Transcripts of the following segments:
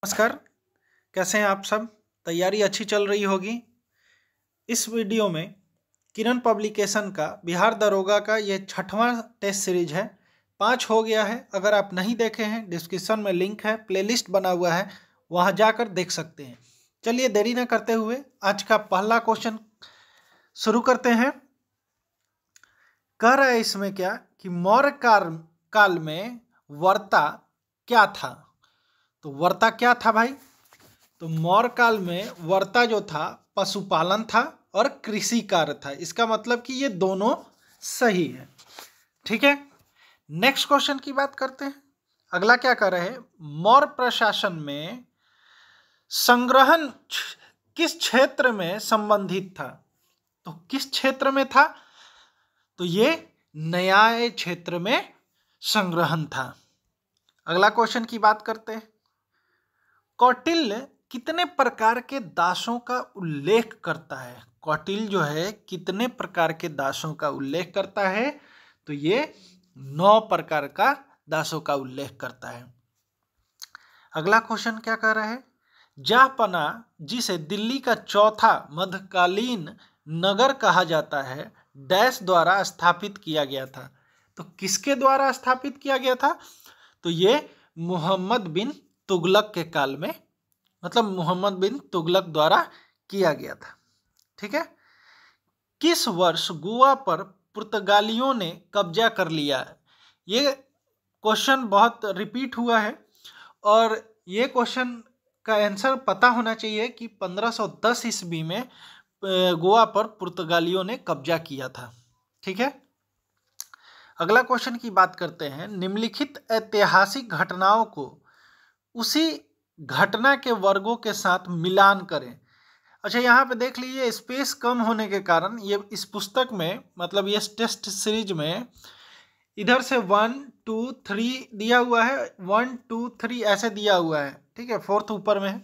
नमस्कार। कैसे हैं आप सब? तैयारी अच्छी चल रही होगी। इस वीडियो में किरण पब्लिकेशन का बिहार दरोगा का ये 6वां टेस्ट सीरीज है। 5 हो गया है। अगर आप नहीं देखे हैं, डिस्क्रिप्शन में लिंक है, प्लेलिस्ट बना हुआ है, वहाँ जाकर देख सकते हैं। चलिए देरी न करते हुए आज का पहला क्वेश्चन शुरू करते हैं। कह रहा है इसमें क्या कि मौर्य काल में वर्ता क्या था। तो वर्ता क्या था भाई? तो मौर्य काल में वर्ता जो था पशुपालन था और कृषि कार्य था। इसका मतलब कि ये दोनों सही है। ठीक है, नेक्स्ट क्वेश्चन की बात करते हैं। अगला क्या कर रहे हैं? मौर्य प्रशासन में संग्रहण किस क्षेत्र में संबंधित था? तो किस क्षेत्र में था? तो ये न्याय क्षेत्र में संग्रहण था। अगला क्वेश्चन की बात करते हैं। कौटिल्य कितने प्रकार के दासों का उल्लेख करता है? कौटिल्य जो है कितने प्रकार के दासों का उल्लेख करता है? तो ये 9 प्रकार का दासों का उल्लेख करता है। अगला क्वेश्चन क्या कह रहा है? जहांपना जिसे दिल्ली का चौथा मध्यकालीन नगर कहा जाता है, डैश द्वारा स्थापित किया गया था। तो किसके द्वारा स्थापित किया गया था? तो ये मोहम्मद बिन तुगलक के काल में, मतलब मोहम्मद बिन तुगलक द्वारा किया गया था। ठीक है। किस वर्ष गोवा पर पुर्तगालियों ने कब्जा कर लिया? ये क्वेश्चन बहुत रिपीट हुआ है और ये क्वेश्चन का आंसर पता होना चाहिए कि 1510 ईस्वी में गोवा पर पुर्तगालियों ने कब्जा किया था। ठीक है। अगला क्वेश्चन की बात करते हैं। निम्नलिखित ऐतिहासिक घटनाओं को उसी घटना के वर्गों के साथ मिलान करें। अच्छा, यहाँ पे देख लीजिए, स्पेस कम होने के कारण ये इस पुस्तक में, मतलब ये टेस्ट सीरीज में इधर से 1 2 3 दिया हुआ है, 1 2 3 ऐसे दिया हुआ है। ठीक है, 4th ऊपर में है,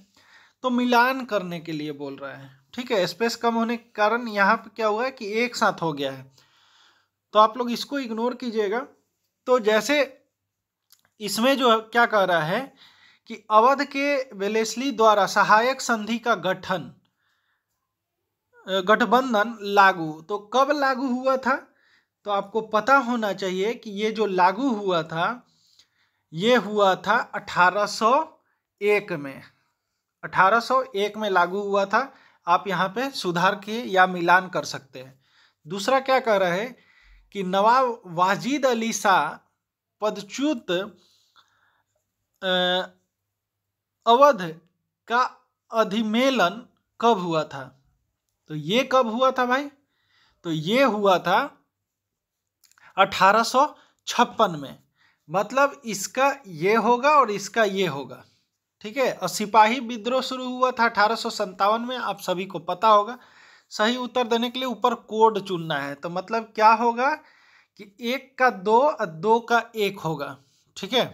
तो मिलान करने के लिए बोल रहा है। ठीक है, स्पेस कम होने के कारण यहाँ पे क्या हुआ है कि एक साथ हो गया है, तो आप लोग इसको इग्नोर कीजिएगा। तो जैसे इसमें जो क्या कह रहा है कि अवध के वेलेस्ली द्वारा सहायक संधि का गठबंधन लागू, तो कब लागू हुआ था? तो आपको पता होना चाहिए कि ये जो लागू हुआ था, ये हुआ था 1801 में। 1801 में लागू हुआ था। आप यहाँ पे सुधार के या मिलान कर सकते हैं। दूसरा क्या कह रहा है कि नवाब वाजिद अली शाह पदच्युत अवध का अधिमेलन कब हुआ था? तो ये कब हुआ था भाई? तो ये हुआ था 1856 में। मतलब इसका ये होगा और इसका ये होगा। ठीक है। और सिपाही विद्रोह शुरू हुआ था 1857 में, आप सभी को पता होगा। सही उत्तर देने के लिए ऊपर कोड चुनना है। तो मतलब क्या होगा कि 1 का 2 और 2 का 1 होगा। ठीक है,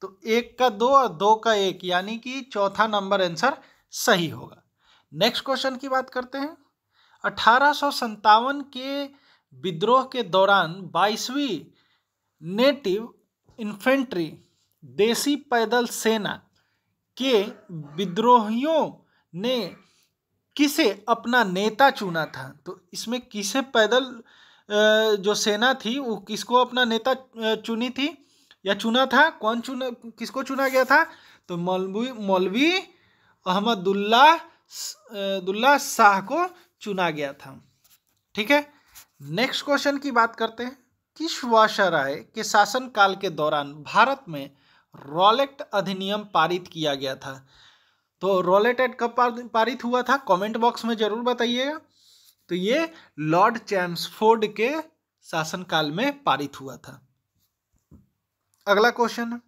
तो 1 का 2 और 2 का 1, यानी कि चौथा नंबर आंसर सही होगा। नेक्स्ट क्वेश्चन की बात करते हैं। 1857 के विद्रोह के दौरान 22वीं नेटिव इन्फेंट्री देसी पैदल सेना के विद्रोहियों ने किसे अपना नेता चुना था? तो इसमें किसे पैदल जो सेना थी वो किसको अपना नेता चुनी थी या चुना था? कौन चुना, किसको चुना गया था? तो मौलवी अहमदुल्लाह शाह को चुना गया था। ठीक है। नेक्स्ट क्वेश्चन की बात करते हैं। किस वायसराय के शासनकाल के दौरान भारत में रॉलेट अधिनियम पारित किया गया था? तो रॉलेट एक्ट कब पारित हुआ था? कमेंट बॉक्स में जरूर बताइएगा। तो ये लॉर्ड चैम्सफोर्ड के शासनकाल में पारित हुआ था। अगला क्वेश्चन,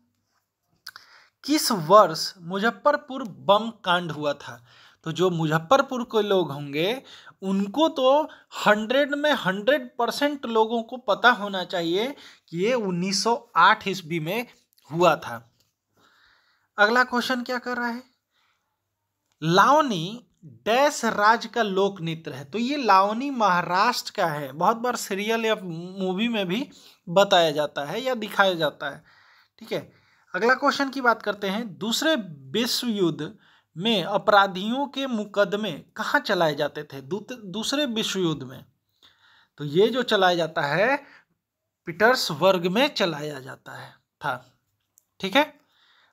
किस वर्ष मुजफ्फरपुर बम कांड हुआ था? तो जो मुजफ्फरपुर के लोग होंगे उनको तो 100 में 100% लोगों को पता होना चाहिए कि ये 1908 ईस्वी में हुआ था। अगला क्वेश्चन क्या कर रहा है? लावनी डैश राज्य का लोक नृत्य है। तो ये लावनी महाराष्ट्र का है। बहुत बार सीरियल या मूवी में भी बताया जाता है या दिखाया जाता है। ठीक है। अगला क्वेश्चन की बात करते हैं। दूसरे विश्व युद्ध में अपराधियों के मुकदमे कहाँ चलाए जाते थे? दूसरे विश्व युद्ध में तो ये जो चलाया जाता है पीटर्सबर्ग में चलाया जाता है था। ठीक है,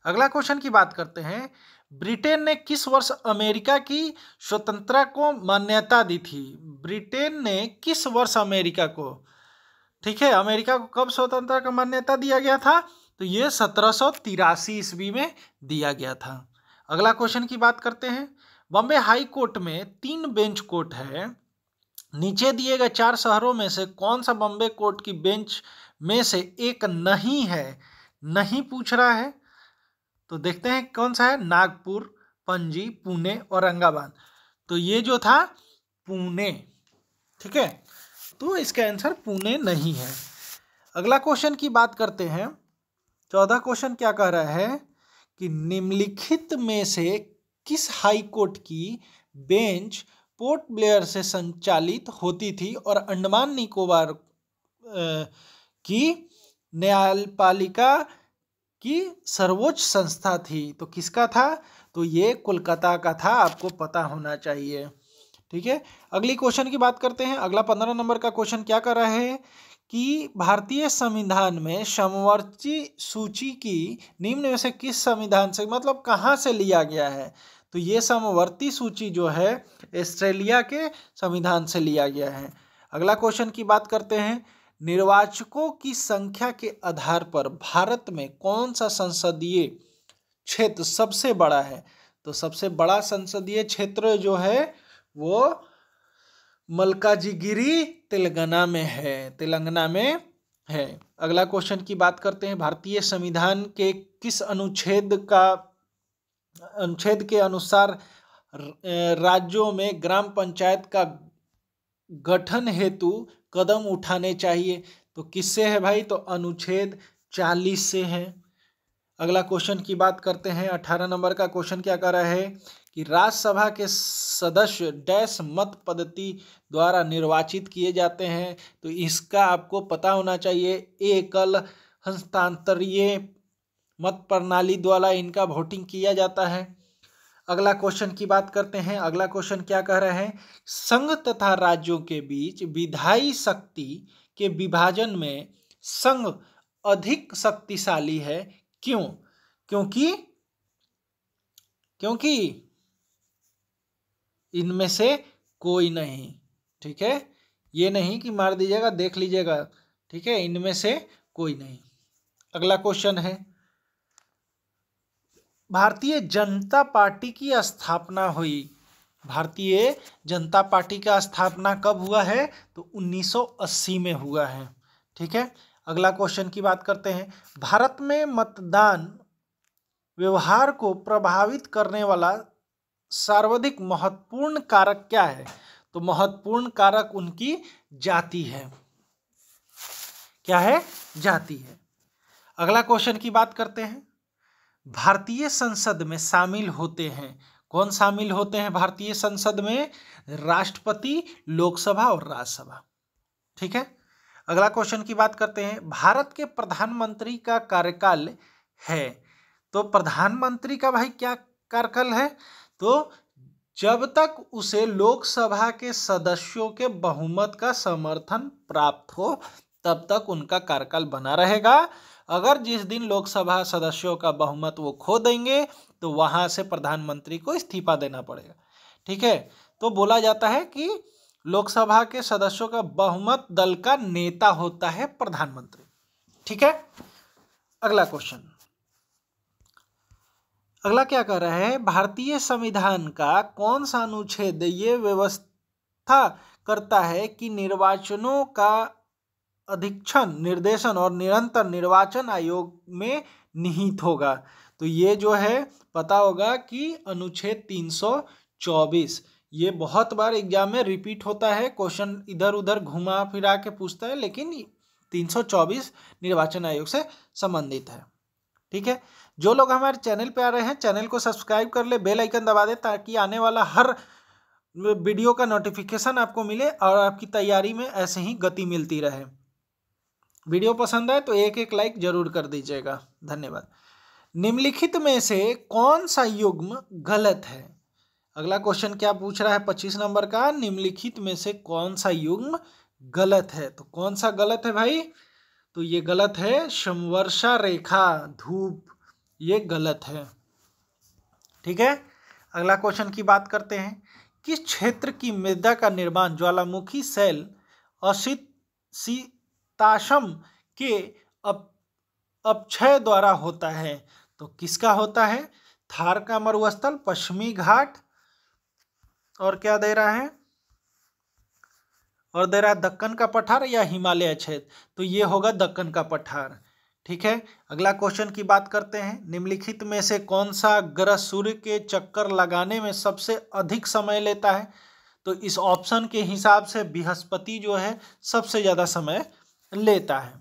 अगला क्वेश्चन की बात करते हैं। ब्रिटेन ने किस वर्ष अमेरिका की स्वतंत्रता को मान्यता दी थी? ब्रिटेन ने किस वर्ष अमेरिका को, ठीक है, अमेरिका को कब स्वतंत्रता का मान्यता दिया गया था? तो ये 1783 ईस्वी में दिया गया था। अगला क्वेश्चन की बात करते हैं। बॉम्बे हाई कोर्ट में 3 बेंच कोर्ट है। नीचे दिए गए 4 शहरों में से कौन सा बॉम्बे कोर्ट की बेंच में से एक नहीं है? नहीं पूछ रहा है तो देखते हैं कौन सा है। नागपुर, पणजी, पुणे, औरंगाबाद। तो ये जो था पुणे। ठीक है, तो इसका आंसर पुणे नहीं है। अगला क्वेश्चन की बात करते हैं। 14 क्वेश्चन क्या कह रहा है कि निम्नलिखित में से किस हाई कोर्ट की बेंच पोर्ट ब्लेयर से संचालित होती थी और अंडमान निकोबार की न्यायपालिका की सर्वोच्च संस्था थी? तो किसका था? तो ये कोलकाता का था, आपको पता होना चाहिए। ठीक है, अगली क्वेश्चन की बात करते हैं। अगला 15 नंबर का क्वेश्चन क्या कर रहा है कि भारतीय संविधान में समवर्ती सूची की निम्न में से किस संविधान से, मतलब कहाँ से लिया गया है? तो ये समवर्ती सूची जो है ऑस्ट्रेलिया के संविधान से लिया गया है। अगला क्वेश्चन की बात करते हैं। निर्वाचकों की संख्या के आधार पर भारत में कौन सा संसदीय क्षेत्र सबसे बड़ा है? तो सबसे बड़ा संसदीय क्षेत्र जो है वो मल्काजिगिरी तेलंगाना में है। अगला क्वेश्चन की बात करते हैं। भारतीय संविधान के किस अनुच्छेद के अनुसार राज्यों में ग्राम पंचायत का गठन हेतु कदम उठाने चाहिए? तो किससे है भाई? तो अनुच्छेद 40 से है। अगला क्वेश्चन की बात करते हैं। 18 नंबर का क्वेश्चन क्या कर रहा है कि राज्यसभा के सदस्य डैश मत पद्धति द्वारा निर्वाचित किए जाते हैं? तो इसका आपको पता होना चाहिए। एकल हस्तांतरीय मत प्रणाली द्वारा इनका वोटिंग किया जाता है। अगला क्वेश्चन की बात करते हैं। अगला क्वेश्चन क्या कह रहे हैं? संघ तथा राज्यों के बीच विधायी शक्ति के विभाजन में संघ अधिक शक्तिशाली है। क्यों? क्योंकि इनमें से कोई नहीं। ठीक है, ये नहीं कि मार दीजिएगा, देख लीजिएगा। ठीक है, इनमें से कोई नहीं। अगला क्वेश्चन है। भारतीय जनता पार्टी की स्थापना हुई। भारतीय जनता पार्टी का स्थापना कब हुआ है? तो 1980 में हुआ है। ठीक है, अगला क्वेश्चन की बात करते हैं। भारत में मतदान व्यवहार को प्रभावित करने वाला सर्वाधिक महत्वपूर्ण कारक क्या है? तो महत्वपूर्ण कारक उनकी जाति है। क्या है? जाति है। अगला क्वेश्चन की बात करते हैं। भारतीय संसद में शामिल होते हैं, कौन शामिल होते हैं भारतीय संसद में? राष्ट्रपति, लोकसभा और राज्यसभा। ठीक है, अगला क्वेश्चन की बात करते हैं। भारत के प्रधानमंत्री का कार्यकाल है, तो प्रधानमंत्री का भाई क्या कार्यकाल है? तो जब तक उसे लोकसभा के सदस्यों के बहुमत का समर्थन प्राप्त हो तब तक उनका कार्यकाल बना रहेगा। अगर जिस दिन लोकसभा सदस्यों का बहुमत वो खो देंगे तो वहां से प्रधानमंत्री को इस्तीफा देना पड़ेगा। ठीक है, तो बोला जाता है कि लोकसभा के सदस्यों का बहुमत दल का नेता होता है प्रधानमंत्री। ठीक है, अगला क्वेश्चन। अगला क्या कह रहा है? भारतीय संविधान का कौन सा अनुच्छेद ये व्यवस्था करता है कि निर्वाचनों का अधीक्षण, निर्देशन और निरंतर निर्वाचन आयोग में निहित होगा? तो ये जो है पता होगा कि अनुच्छेद 324। ये बहुत बार एग्जाम में रिपीट होता है, क्वेश्चन इधर उधर घुमा फिरा के पूछता है, लेकिन 324 निर्वाचन आयोग से संबंधित है। ठीक है, जो लोग हमारे चैनल पे आ रहे हैं चैनल को सब्सक्राइब कर ले, बेल आइकन दबा दे ताकि आने वाला हर वीडियो का नोटिफिकेशन आपको मिले और आपकी तैयारी में ऐसे ही गति मिलती रहे। वीडियो पसंद आए तो एक लाइक जरूर कर दीजिएगा। धन्यवाद। निम्नलिखित में से कौन सा युग्म गलत है? अगला क्वेश्चन क्या पूछ रहा है 25 नंबर का, निम्नलिखित में से कौन सा युग्म गलत है? तो कौन सा गलत है भाई? तो ये गलत है समवर्षा रेखा, धूप, ये गलत है। ठीक है, अगला क्वेश्चन की बात करते हैं। किस क्षेत्र की मृदा का निर्माण ज्वालामुखी शैल असिताश्म के अपक्षय द्वारा होता है? तो किसका होता है? थार का मरुस्थल, पश्चिमी घाट, और क्या दे रहा है? और दे रहा है दक्कन का पठार या हिमालय क्षेत्र। तो ये होगा दक्कन का पठार। ठीक है, अगला क्वेश्चन की बात करते हैं। निम्नलिखित में से कौन सा ग्रह सूर्य के चक्कर लगाने में सबसे अधिक समय लेता है? तो इस ऑप्शन के हिसाब से बृहस्पति जो है सबसे ज्यादा समय लेता है।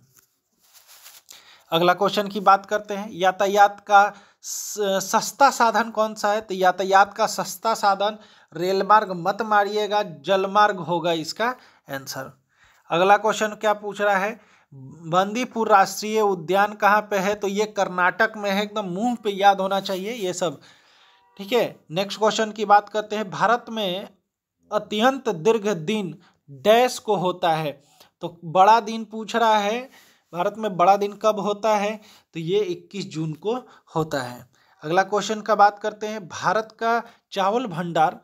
अगला क्वेश्चन की बात करते हैं। यातायात का सस्ता साधन कौन सा है? तो यातायात का सस्ता साधन रेल मार्ग मत मारिएगा, जल मार्ग होगा इसका आंसर। अगला क्वेश्चन क्या पूछ रहा है? बंदीपुर राष्ट्रीय उद्यान कहाँ पे है? तो ये कर्नाटक में है, एकदम मुंह पे याद होना चाहिए ये सब। ठीक है, नेक्स्ट क्वेश्चन की बात करते हैं। भारत में अत्यंत दीर्घ दिन डैश को होता है? तो बड़ा दिन पूछ रहा है, भारत में बड़ा दिन कब होता है? तो ये 21 जून को होता है। अगला क्वेश्चन का बात करते हैं। भारत का चावल भंडार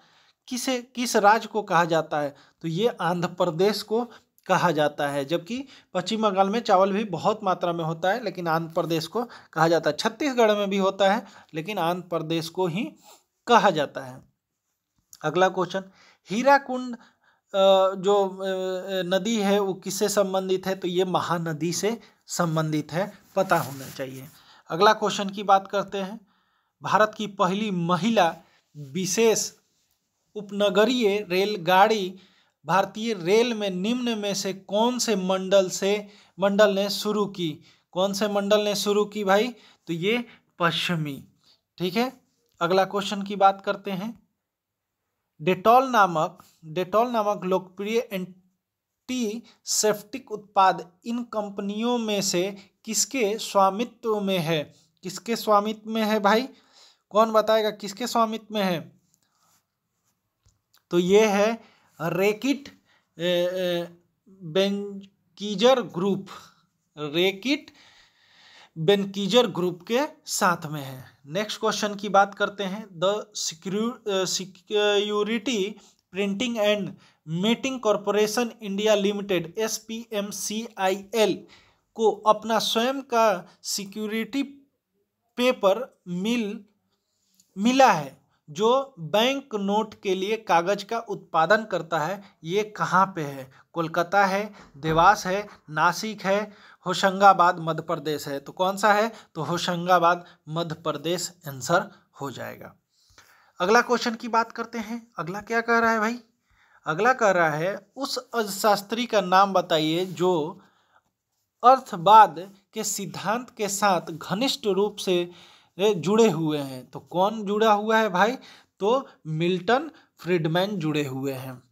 किस राज्य को कहा जाता है? तो ये आंध्र प्रदेश को कहा जाता है, जबकि पश्चिम बंगाल में चावल भी बहुत मात्रा में होता है, लेकिन आंध्र प्रदेश को कहा जाता है। छत्तीसगढ़ में भी होता है, लेकिन आंध्र प्रदेश को ही कहा जाता है। अगला क्वेश्चन, हीराकुंड जो नदी है वो किससे संबंधित है? तो ये महानदी से संबंधित है, पता होना चाहिए। अगला क्वेश्चन की बात करते हैं। भारत की पहली महिला विशेष उपनगरीय रेलगाड़ी भारतीय रेल में निम्न में से कौन से मंडल ने शुरू की? कौन से मंडल ने शुरू की भाई? तो ये पश्चिमी। ठीक है, अगला क्वेश्चन की बात करते हैं। डेटॉल नामक लोकप्रिय एंटीसेप्टिक उत्पाद इन कंपनियों में से किसके स्वामित्व में है? किसके स्वामित्व में है भाई? कौन बताएगा किसके स्वामित्व में है? तो ये है रेकिट बेनकीजर ग्रुप, रेकिट बेनकीजर ग्रुप के साथ में है। नेक्स्ट क्वेश्चन की बात करते हैं। The security printing and meeting corporation India limited SPMCIL को अपना स्वयं का सिक्योरिटी पेपर मिला है जो बैंक नोट के लिए कागज का उत्पादन करता है। ये कहाँ पे है? कोलकाता है, देवास है, नासिक है, होशंगाबाद मध्य प्रदेश है। तो कौन सा है? तो होशंगाबाद मध्य प्रदेश आंसर हो जाएगा। अगला क्वेश्चन की बात करते हैं। अगला क्या कह रहा है भाई? अगला कह रहा है उस अर्थशास्त्री का नाम बताइए जो अर्थवाद के सिद्धांत के साथ घनिष्ठ रूप से जुड़े हुए हैं। तो कौन जुड़ा हुआ है भाई? तो मिल्टन फ्रीडमैन जुड़े हुए हैं।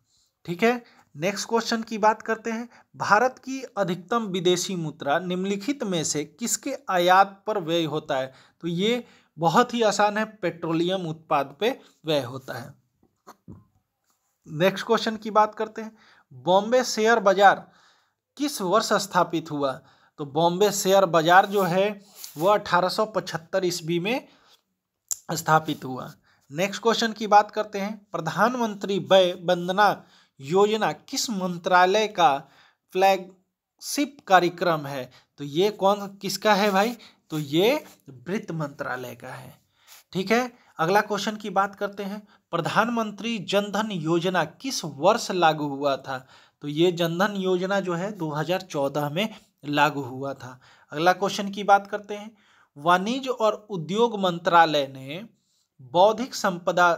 ठीक है, नेक्स्ट क्वेश्चन की बात करते हैं। भारत की अधिकतम विदेशी मुद्रा निम्नलिखित में से किसके आयात पर व्यय होता है? तो ये बहुत ही आसान है, पेट्रोलियम उत्पाद पे व्यय होता है। नेक्स्ट क्वेश्चन की बात करते हैं। बॉम्बे शेयर बाजार किस वर्ष स्थापित हुआ? तो बॉम्बे शेयर बाजार जो है वह 1875 ईस्वी में स्थापित हुआ। नेक्स्ट क्वेश्चन की बात करते हैं। प्रधानमंत्री वय वंदना योजना किस मंत्रालय का फ्लैगशिप कार्यक्रम है? तो ये किसका है भाई? तो ये वित्त मंत्रालय का है। ठीक है, अगला क्वेश्चन की बात करते हैं। प्रधानमंत्री जनधन योजना किस वर्ष लागू हुआ था? तो ये जनधन योजना जो है 2014 में लागू हुआ था। अगला क्वेश्चन की बात करते हैं। वाणिज्य और उद्योग मंत्रालय ने बौद्धिक संपदा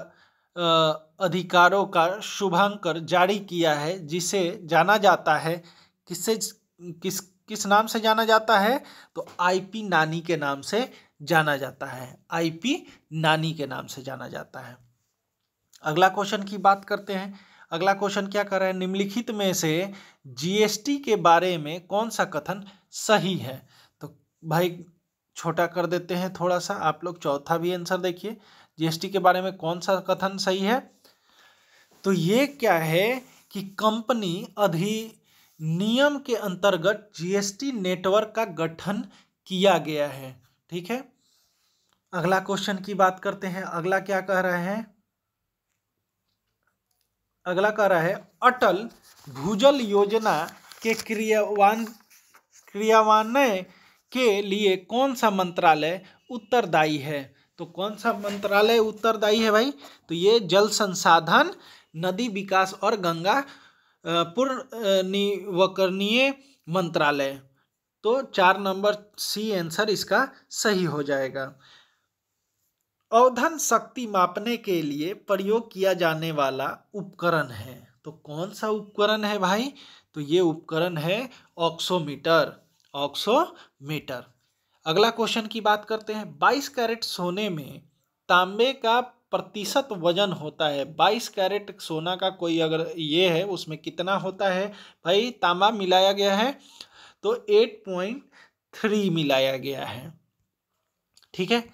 अधिकारों का शुभांकर जारी किया है, जिसे जाना जाता है किस नाम से जाना जाता है? तो IP नानी के नाम से जाना जाता है। IP नानी के नाम से जाना जाता है। अगला क्वेश्चन की बात करते हैं। अगला क्वेश्चन क्या कर रहा है? निम्नलिखित में से GST के बारे में कौन सा कथन सही है? तो भाई छोटा कर देते हैं थोड़ा सा, आप लोग चौथा भी आंसर देखिए। जीएसटी के बारे में कौन सा कथन सही है? तो ये क्या है कि कंपनी अधिनियम के अंतर्गत जीएसटी नेटवर्क का गठन किया गया है। ठीक है, अगला क्वेश्चन की बात करते हैं। अगला क्या कह रहे हैं? अगला कह रहा है अटल भूजल योजना के क्रियान्वयन के लिए कौन सा मंत्रालय उत्तरदायी है? तो कौन सा मंत्रालय उत्तरदायी है भाई? तो ये जल संसाधन, नदी विकास और गंगा पुनर्नवीकरणीय मंत्रालय। तो 4 नंबर सी आंसर इसका सही हो जाएगा। औंधन शक्ति मापने के लिए प्रयोग किया जाने वाला उपकरण है। तो कौन सा उपकरण है भाई? तो ये उपकरण है ऑक्सोमीटर। ऑक्सोमीटर। अगला क्वेश्चन की बात करते हैं। 22 कैरेट सोने में तांबे का प्रतिशत वजन होता है। 22 कैरेट सोना का कोई अगर ये है, उसमें कितना होता है भाई? तांबा मिलाया गया है तो 8.3 मिलाया गया है। ठीक है,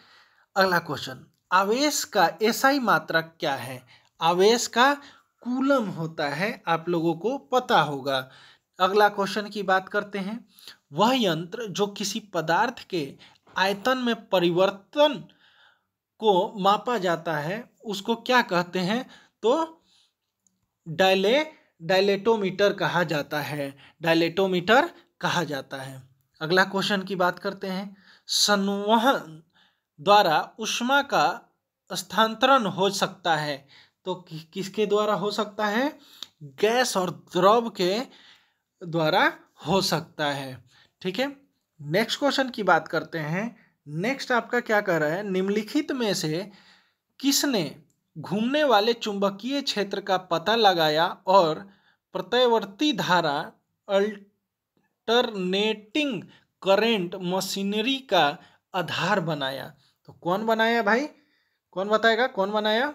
अगला क्वेश्चन। आवेश का एसआई मात्रक क्या है? आवेश का कूलम होता है, आप लोगों को पता होगा। अगला क्वेश्चन की बात करते हैं। वह यंत्र जो किसी पदार्थ के आयतन में परिवर्तन को मापा जाता है उसको क्या कहते हैं? तो डायलेटोमीटर कहा जाता है। डायलेटोमीटर कहा जाता है। अगला क्वेश्चन की बात करते हैं। संवहन द्वारा ऊष्मा का स्थानांतरण हो सकता है। तो किसके द्वारा हो सकता है? गैस और द्रव के द्वारा हो सकता है। ठीक है, नेक्स्ट क्वेश्चन की बात करते हैं। नेक्स्ट आपका क्या कह रहा है? निम्नलिखित में से किसने घूमने वाले चुंबकीय क्षेत्र का पता लगाया और प्रत्यावर्ती धारा अल्टरनेटिंग करंट मशीनरी का आधार बनाया? तो कौन बनाया भाई? कौन बताएगा कौन बनाया?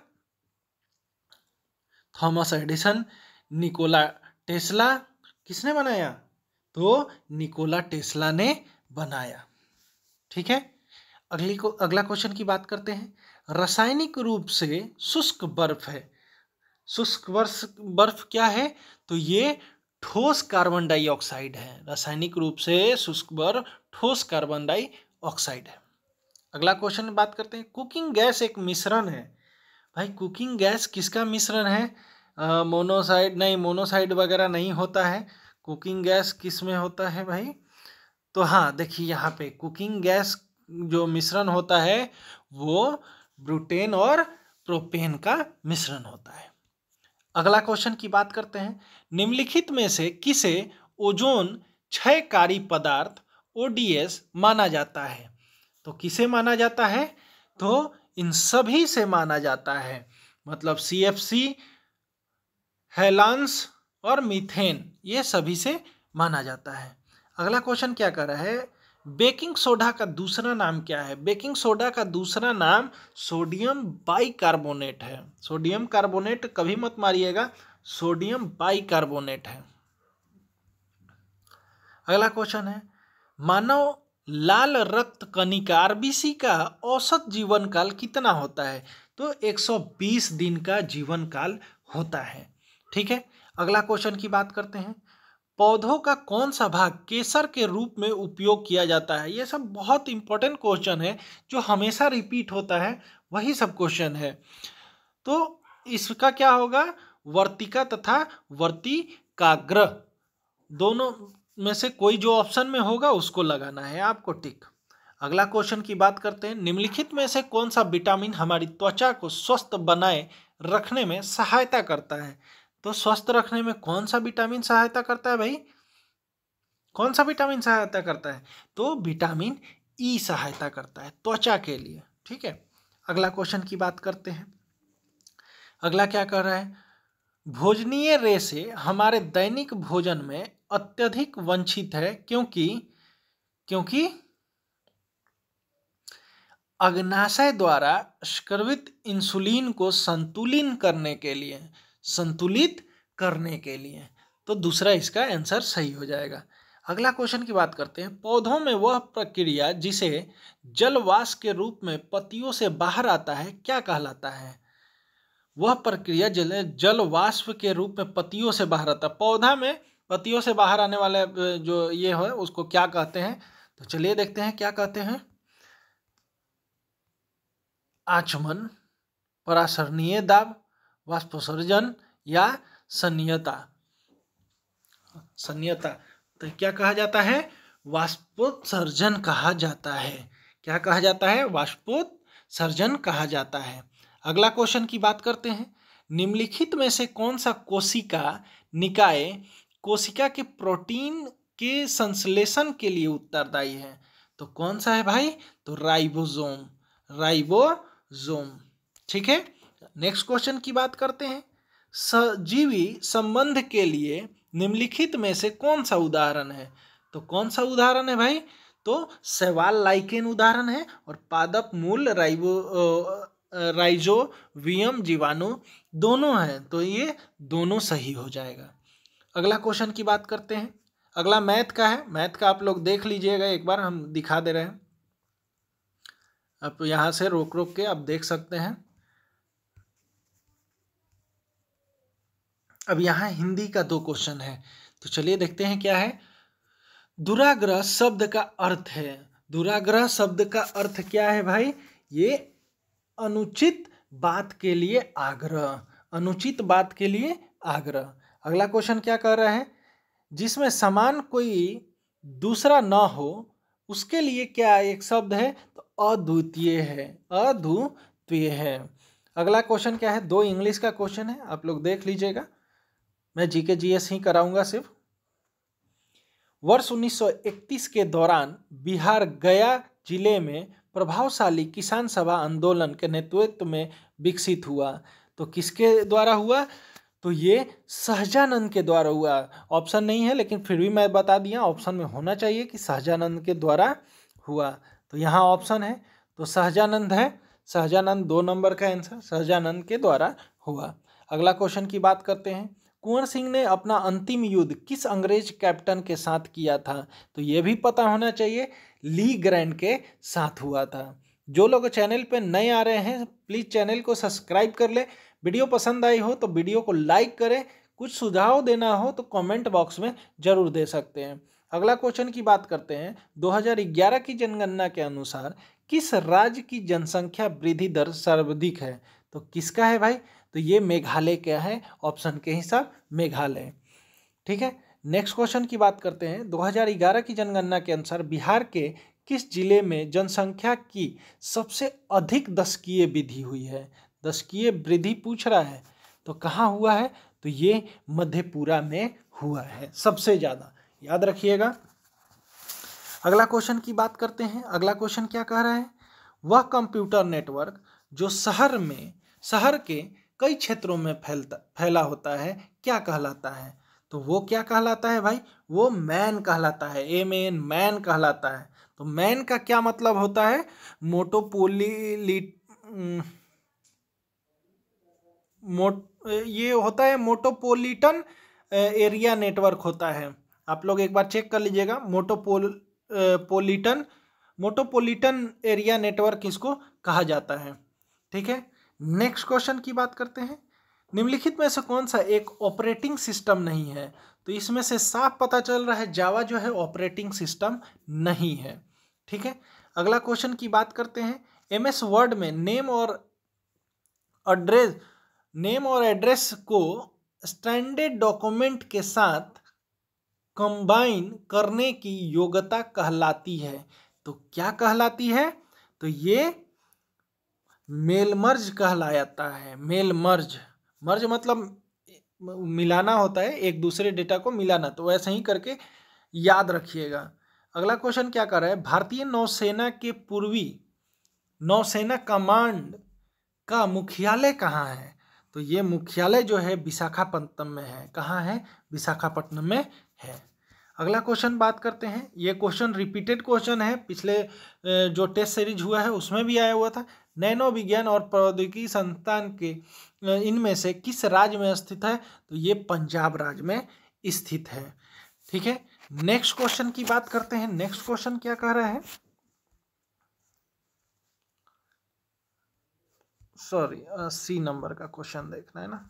Thomas Edison, Nikola Tesla. किसने बनाया? तो निकोला टेस्ला ने बनाया। ठीक है, अगला क्वेश्चन की बात करते हैं। रासायनिक रूप से शुष्क बर्फ है। शुष्क बर्फ क्या है? तो ये ठोस कार्बन डाइऑक्साइड है। रासायनिक रूप से शुष्क बर्फ ठोस कार्बन डाइऑक्साइड है। अगला क्वेश्चन बात करते हैं। कुकिंग गैस एक मिश्रण है। भाई कुकिंग गैस किसका मिश्रण है? मोनोसाइड नहीं, मोनोसाइड वगैरह नहीं होता है। कुकिंग गैस किस में होता है भाई? तो हाँ, देखिए यहाँ पे कुकिंग गैस जो मिश्रण होता है वो ब्यूटेन और प्रोपेन का मिश्रण होता है। अगला क्वेश्चन की बात करते हैं। निम्नलिखित में से किसे ओजोन क्षयकारी पदार्थ ओडीएस माना जाता है? तो किसे माना जाता है? तो इन सभी से माना जाता है। मतलब सीएफसी, हेलांस और मीथेन, ये सभी से माना जाता है। अगला क्वेश्चन क्या कर रहा है? बेकिंग सोडा का दूसरा नाम क्या है? बेकिंग सोडा का दूसरा नाम सोडियम बाइकार्बोनेट है। सोडियम कार्बोनेट कभी मत मारिएगा, सोडियम बाइकार्बोनेट है। अगला क्वेश्चन है। मानव लाल रक्त कणिका आरबीसी का औसत जीवन काल कितना होता है? तो 120 दिन का जीवन काल होता है। ठीक है, अगला क्वेश्चन की बात करते हैं। पौधों का कौन सा भाग केसर के रूप में उपयोग किया जाता है? ये सब बहुत इंपॉर्टेंट क्वेश्चन है जो हमेशा रिपीट होता है, वही सब क्वेश्चन है। तो इसका क्या होगा? वर्तिका तथा वर्तिकाग्र दोनों में से कोई जो ऑप्शन में होगा उसको लगाना है आपको टिक। अगला क्वेश्चन की बात करते हैं। निम्नलिखित में से कौन सा विटामिन हमारी त्वचा को स्वस्थ बनाए रखने में सहायता करता है? तो स्वस्थ रखने में कौन सा विटामिन सहायता करता है भाई? कौन सा विटामिन सहायता करता है? तो विटामिन ई सहायता करता है त्वचा के लिए। ठीक है, अगला क्वेश्चन की बात करते हैं। अगला क्या कर रहा है? भोजनीय रेशे हमारे दैनिक भोजन में अत्यधिक वांछित है क्योंकि अग्नाशय द्वारा स्रावित इंसुलिन को संतुलित करने के लिए। तो दूसरा इसका आंसर सही हो जाएगा। अगला क्वेश्चन की बात करते हैं। पौधों में वह प्रक्रिया जिसे जलवाष्प के रूप में पत्तियों से बाहर आता है क्या कहलाता है? वह प्रक्रिया जलवाष्प के रूप में पत्तियों से बाहर आता है। पौधा में पत्तियों से बाहर आने वाले जो ये है उसको क्या कहते हैं? तो चलिए देखते हैं क्या कहते हैं। आचमन, परासरणीय दाब, वाष्पोत्सर्जन या संयता। तो क्या कहा जाता है? वाष्पोत्सर्जन कहा जाता है। क्या कहा जाता है? वाष्पोत्सर्जन कहा जाता है। अगला क्वेश्चन की बात करते हैं। निम्नलिखित में से कौन सा कोशिका निकाय कोशिका के प्रोटीन के संश्लेषण के लिए उत्तरदायी है? तो कौन सा है भाई? तो राइबोसोम। ठीक है, नेक्स्ट क्वेश्चन की बात करते हैं। सजीवी संबंध के लिए निम्नलिखित में से कौन सा उदाहरण है? तो कौन सा उदाहरण है भाई? तो शैवाल लाइकेन उदाहरण है और पादप मूल राइजोवियम जीवाणु दोनों हैं, तो ये दोनों सही हो जाएगा। अगला क्वेश्चन की बात करते हैं। अगला मैथ का है। मैथ का आप लोग देख लीजिएगा, एक बार हम दिखा दे रहे हैं। आप यहाँ से रोक रोक के आप देख सकते हैं। अब यहाँ हिंदी का 2 क्वेश्चन है, तो चलिए देखते हैं क्या है। दुराग्रह शब्द का अर्थ है। दुराग्रह शब्द का अर्थ क्या है भाई? ये अनुचित बात के लिए आग्रह, अनुचित बात के लिए आग्रह। अगला क्वेश्चन क्या कह रहा है? जिसमें समान कोई दूसरा न हो उसके लिए क्या एक शब्द है? तो अद्वितीय है, अद्वितीय है। अगला क्वेश्चन क्या है? 2 इंग्लिश का क्वेश्चन है, आप लोग देख लीजिएगा। मैं जीके जीएस ही कराऊंगा सिर्फ। वर्ष 1931 के दौरान बिहार गया जिले में प्रभावशाली किसान सभा आंदोलन के नेतृत्व में विकसित हुआ। तो किसके द्वारा हुआ? तो ये सहजानंद के द्वारा हुआ। ऑप्शन नहीं है लेकिन फिर भी मैं बता दिया, ऑप्शन में होना चाहिए कि सहजानंद के द्वारा हुआ। तो यहाँ ऑप्शन है तो सहजानंद है। सहजानंद 2 नंबर का आंसर, सहजानंद के द्वारा हुआ। अगला क्वेश्चन की बात करते हैं। कुंवर सिंह ने अपना अंतिम युद्ध किस अंग्रेज कैप्टन के साथ किया था? तो ये भी पता होना चाहिए, ली ग्रैंड के साथ हुआ था। जो लोग चैनल पे नए आ रहे हैं प्लीज़ चैनल को सब्सक्राइब कर ले। वीडियो पसंद आई हो तो वीडियो को लाइक करें। कुछ सुझाव देना हो तो कमेंट बॉक्स में जरूर दे सकते हैं। अगला क्वेश्चन की बात करते हैं। 2011 की जनगणना के अनुसार किस राज्य की जनसंख्या वृद्धि दर सर्वाधिक है? तो किसका है भाई? तो ये मेघालय का है, ऑप्शन के हिसाब मेघालय। ठीक है, नेक्स्ट क्वेश्चन की बात करते हैं। 2011 की जनगणना के अनुसार बिहार के किस जिले में जनसंख्या की सबसे अधिक दशकीय वृद्धि हुई है? दशकीय वृद्धि पूछ रहा है, तो कहाँ हुआ है? तो ये मधेपुरा में हुआ है सबसे ज़्यादा, याद रखिएगा। अगला क्वेश्चन की बात करते हैं। अगला क्वेश्चन क्या कह रहा है? वह कंप्यूटर नेटवर्क जो शहर के कई क्षेत्रों में फैला होता है क्या कहलाता है? तो वो क्या कहलाता है भाई? वो मैन कहलाता है, MAN, मैन कहलाता है। तो मैन का क्या मतलब होता है? ये होता है मोटोपोलिटन एरिया नेटवर्क होता है। आप लोग एक बार चेक कर लीजिएगा, मोटोपोलिटन एरिया नेटवर्क इसको कहा जाता है। ठीक है, नेक्स्ट क्वेश्चन की बात करते हैं। निम्नलिखित में से कौन सा एक ऑपरेटिंग सिस्टम नहीं है? तो इसमें से साफ पता चल रहा है जावा जो है ऑपरेटिंग सिस्टम नहीं है। ठीक है, अगला क्वेश्चन की बात करते हैं। MS वर्ड में नेम और एड्रेस को स्टैंडर्ड डॉक्यूमेंट के साथ कंबाइन करने की योग्यता कहलाती है। तो क्या कहलाती है? तो ये मेल मर्ज कहलाता है। मेल मर्ज मतलब मिलाना होता है, एक दूसरे डेटा को मिलाना, तो ऐसे ही करके याद रखिएगा। अगला क्वेश्चन क्या कर रहा है? भारतीय नौसेना के पूर्वी नौसेना कमांड का मुख्यालय कहाँ है? तो ये मुख्यालय जो है विशाखापट्टनम में है। कहाँ है? विशाखापट्टनम में है। अगला क्वेश्चन बात करते हैं। ये क्वेश्चन रिपीटेड क्वेश्चन है, पिछले जो टेस्ट सीरीज हुआ है उसमें भी आया हुआ था। नैनो विज्ञान और प्रौद्योगिकी संस्थान के इनमें से किस राज्य में स्थित है? तो ये पंजाब राज्य में स्थित है। ठीक है, नेक्स्ट क्वेश्चन की बात करते हैं। नेक्स्ट क्वेश्चन क्या कह रहा है, सॉरी सी नंबर का क्वेश्चन देखना है ना।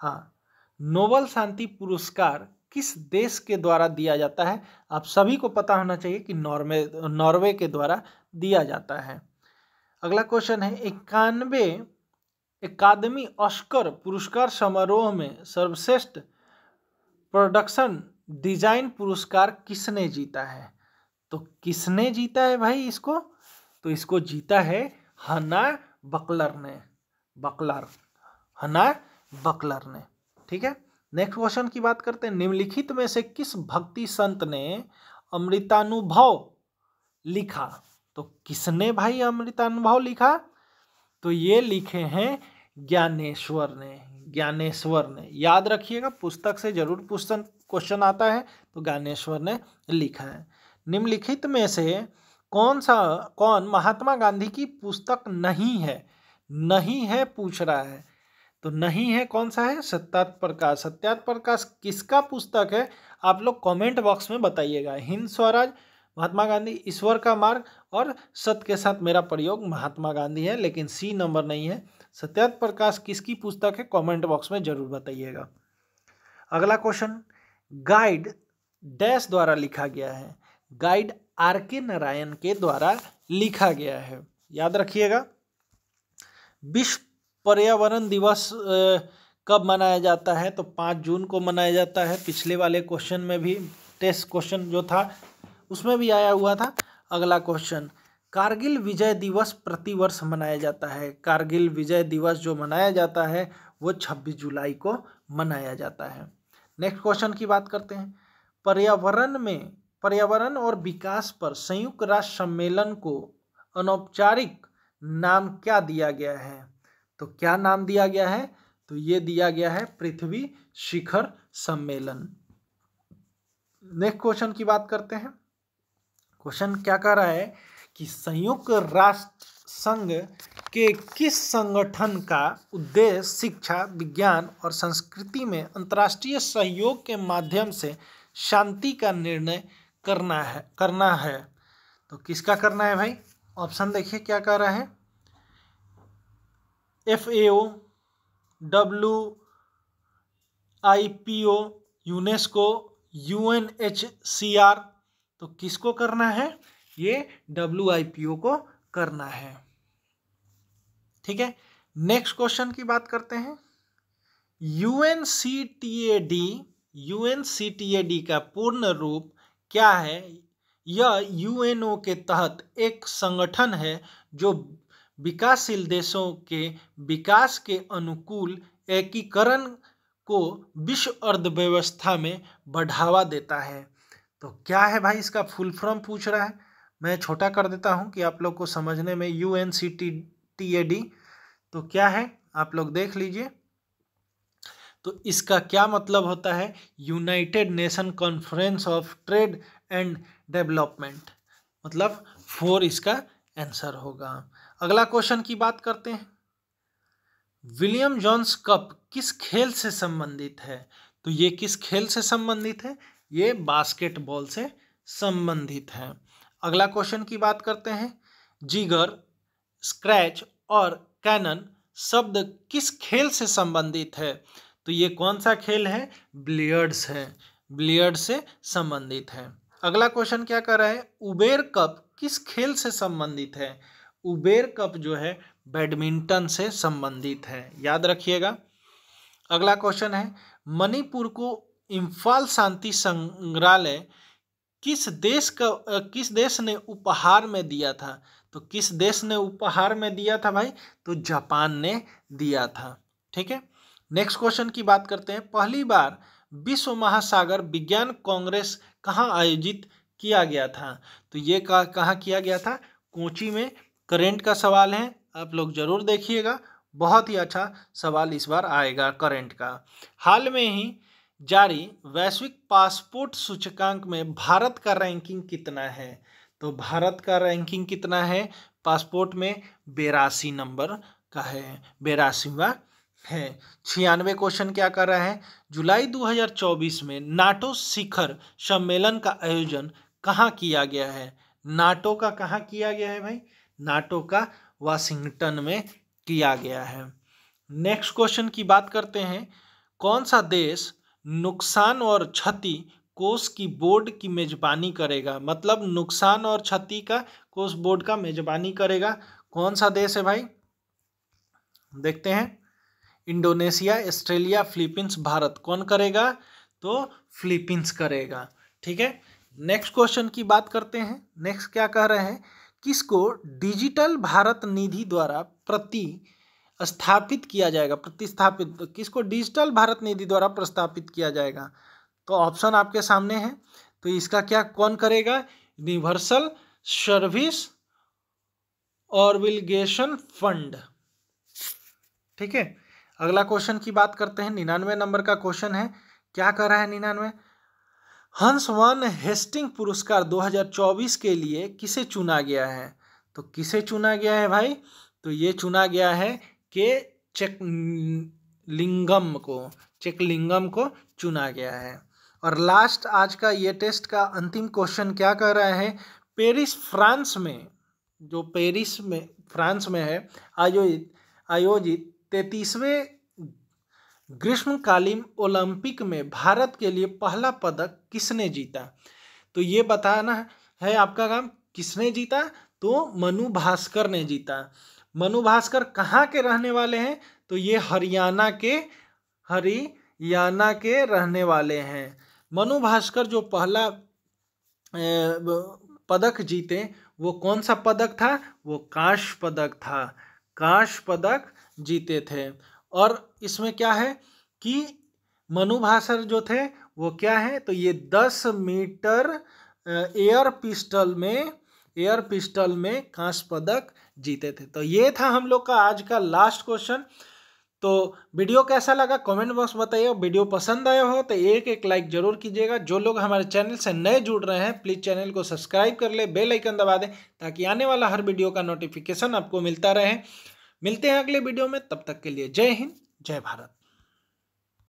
हाँ, नोबेल शांति पुरस्कार किस देश के द्वारा दिया जाता है? आप सभी को पता होना चाहिए कि नॉर्वे के द्वारा दिया जाता है। अगला क्वेश्चन है, 91 अकादमी ऑस्कर पुरस्कार समारोह में सर्वश्रेष्ठ प्रोडक्शन डिजाइन पुरस्कार किसने जीता है? तो किसने जीता है भाई इसको? तो इसको जीता है हन्ना बकलर ने, हन्ना बकलर ने। ठीक है, नेक्स्ट क्वेश्चन की बात करते हैं। निम्नलिखित में से किस भक्ति संत ने अमृतानुभव लिखा? तो किसने भाई अमृतानुभव लिखा? तो ये लिखे हैं ज्ञानेश्वर ने। याद रखिएगा, पुस्तक से जरूर क्वेश्चन आता है, तो ज्ञानेश्वर ने लिखा है। निम्नलिखित में से कौन महात्मा गांधी की पुस्तक नहीं है पूछ रहा है। तो नहीं है कौन सा है? सत्यार्थ प्रकाश किसका पुस्तक है? आप लोग कमेंट बॉक्स में बताइएगा। हिंद स्वराज, महात्मा गांधी, ईश्वर का मार्ग और सत्य के साथ मेरा प्रयोग महात्मा गांधी है, लेकिन सी नंबर नहीं है। सत्यार्थ प्रकाश किसकी पुस्तक है? कमेंट बॉक्स में जरूर बताइएगा। अगला क्वेश्चन, गाइड डैश द्वारा लिखा गया है? Guide R.K. नारायण के द्वारा लिखा गया है। याद रखिएगा। विश्व पर्यावरण दिवस कब मनाया जाता है? तो 5 जून को मनाया जाता है। पिछले वाले क्वेश्चन में भी, टेस्ट क्वेश्चन जो था उसमें भी आया हुआ था। अगला क्वेश्चन, कारगिल विजय दिवस प्रतिवर्ष मनाया जाता है? कारगिल विजय दिवस जो मनाया जाता है वो 26 जुलाई को मनाया जाता है। नेक्स्ट क्वेश्चन की बात करते हैं। पर्यावरण और विकास पर संयुक्त राष्ट्र सम्मेलन को अनौपचारिक नाम क्या दिया गया है? तो क्या नाम दिया गया है? तो ये दिया गया है पृथ्वी शिखर सम्मेलन। नेक्स्ट क्वेश्चन की बात करते हैं। क्वेश्चन क्या कह रहा है कि संयुक्त राष्ट्र संघ के किस संगठन का उद्देश्य शिक्षा, विज्ञान और संस्कृति में अंतर्राष्ट्रीय सहयोग के माध्यम से शांति का निर्णय करना है? तो किसका करना है भाई? ऑप्शन देखिए क्या कह रहा है। FAO, WIPO, UNESCO, UNHCR। तो किसको करना है? ये WIPO को करना है। ठीक है, नेक्स्ट क्वेश्चन की बात करते हैं। UNCTAD का पूर्ण रूप क्या है? यह UNO के तहत एक संगठन है जो विकासशील देशों के विकास के अनुकूल एकीकरण को विश्व अर्थव्यवस्था में बढ़ावा देता है। तो क्या है भाई इसका फुल फॉर्म पूछ रहा है। मैं छोटा कर देता हूं कि आप लोग को समझने में। UNCTAD तो क्या है आप लोग देख लीजिए। तो इसका क्या मतलब होता है? United nation conference of trade and development, मतलब 4 इसका आंसर होगा। अगला क्वेश्चन की बात करते हैं। विलियम जोन्स कप किस खेल से संबंधित है? तो ये किस खेल से संबंधित है? ये बास्केटबॉल से संबंधित है। अगला क्वेश्चन की बात करते हैं। जिगर, स्क्रैच और कैनन शब्द किस खेल से संबंधित है? तो ये कौन सा खेल है? बिलियर्ड्स है, बिलियर्ड से संबंधित है। अगला क्वेश्चन क्या कर रहा है? उबेर कप किस खेल से संबंधित है? उबेर कप जो है बैडमिंटन से संबंधित है, याद रखिएगा। अगला क्वेश्चन है, मणिपुर को इम्फाल शांति संग्रहालय किस देश ने उपहार में दिया था? तो किस देश ने उपहार में दिया था भाई? तो जापान ने दिया था। ठीक है, नेक्स्ट क्वेश्चन की बात करते हैं। पहली बार विश्व महासागर विज्ञान कांग्रेस कहाँ आयोजित किया गया था? तो ये कहाँ किया गया था? कोची में। करेंट का सवाल है, आप लोग जरूर देखिएगा, बहुत ही अच्छा सवाल इस बार आएगा करेंट का। हाल में ही जारी वैश्विक पासपोर्ट सूचकांक में भारत का रैंकिंग कितना है? तो भारत का रैंकिंग कितना है पासपोर्ट में? 82 नंबर का है, 82वां है। 96 क्वेश्चन क्या कर रहा है, जुलाई 2024 में नाटो शिखर सम्मेलन का आयोजन कहाँ किया गया है। नाटो का कहाँ किया गया है भाई, नाटो का वाशिंगटन में किया गया है। नेक्स्ट क्वेश्चन की बात करते हैं, कौन सा देश नुकसान और क्षति कोष की बोर्ड की मेजबानी करेगा, मतलब नुकसान और क्षति का कोष बोर्ड का मेजबानी करेगा, कौन सा देश है भाई, देखते हैं। इंडोनेशिया, ऑस्ट्रेलिया, फिलीपींस, भारत, कौन करेगा, तो फिलीपींस करेगा। ठीक है, नेक्स्ट क्वेश्चन की बात करते हैं। नेक्स्ट क्या कह रहे हैं, किसको डिजिटल भारत निधि द्वारा प्रतिस्थापित किया जाएगा, प्रतिस्थापित किसको डिजिटल भारत निधि द्वारा प्रस्तापित किया जाएगा, तो ऑप्शन आपके सामने है। तो इसका क्या कौन करेगा, यूनिवर्सल सर्विस ऑर्गेनाइजेशन फंड। ठीक है, अगला क्वेश्चन की बात करते हैं। 99 नंबर का क्वेश्चन है, क्या कर रहा है 99, हंस वन हेस्टिंग पुरस्कार 2024 के लिए किसे चुना गया है, तो किसे चुना गया है भाई, तो ये चुना गया है कि चेकलिंगम को चुना गया है। और लास्ट आज का ये टेस्ट का अंतिम क्वेश्चन क्या कर रहा है, पेरिस फ्रांस में, जो पेरिस में फ्रांस में है आयोजित 33वें ग्रीष्मकालीन ओलंपिक में भारत के लिए पहला पदक किसने जीता, तो ये बताना है आपका काम, किसने जीता, तो मनु भास्कर ने जीता। मनु भास्कर कहाँ के रहने वाले हैं, तो ये हरियाणा के रहने वाले हैं। मनु भास्कर जो पहला पदक जीते वो कौन सा पदक था, वो कांस्य पदक था, कांस्य पदक जीते थे। और इसमें क्या है कि मनु भास्कर जो थे वो क्या है, तो ये 10 मीटर एयर पिस्टल में कांस्य पदक जीते थे। तो ये था हम लोग का आज का लास्ट क्वेश्चन। तो वीडियो कैसा लगा कमेंट बॉक्स बताइए, वीडियो पसंद आया हो तो एक लाइक जरूर कीजिएगा। जो लोग हमारे चैनल से नए जुड़ रहे हैं प्लीज़ चैनल को सब्सक्राइब कर ले, बेल आइकन दबा दें ताकि आने वाला हर वीडियो का नोटिफिकेशन आपको मिलता रहे। मिलते हैं अगले वीडियो में, तब तक के लिए जय हिंद जय भारत।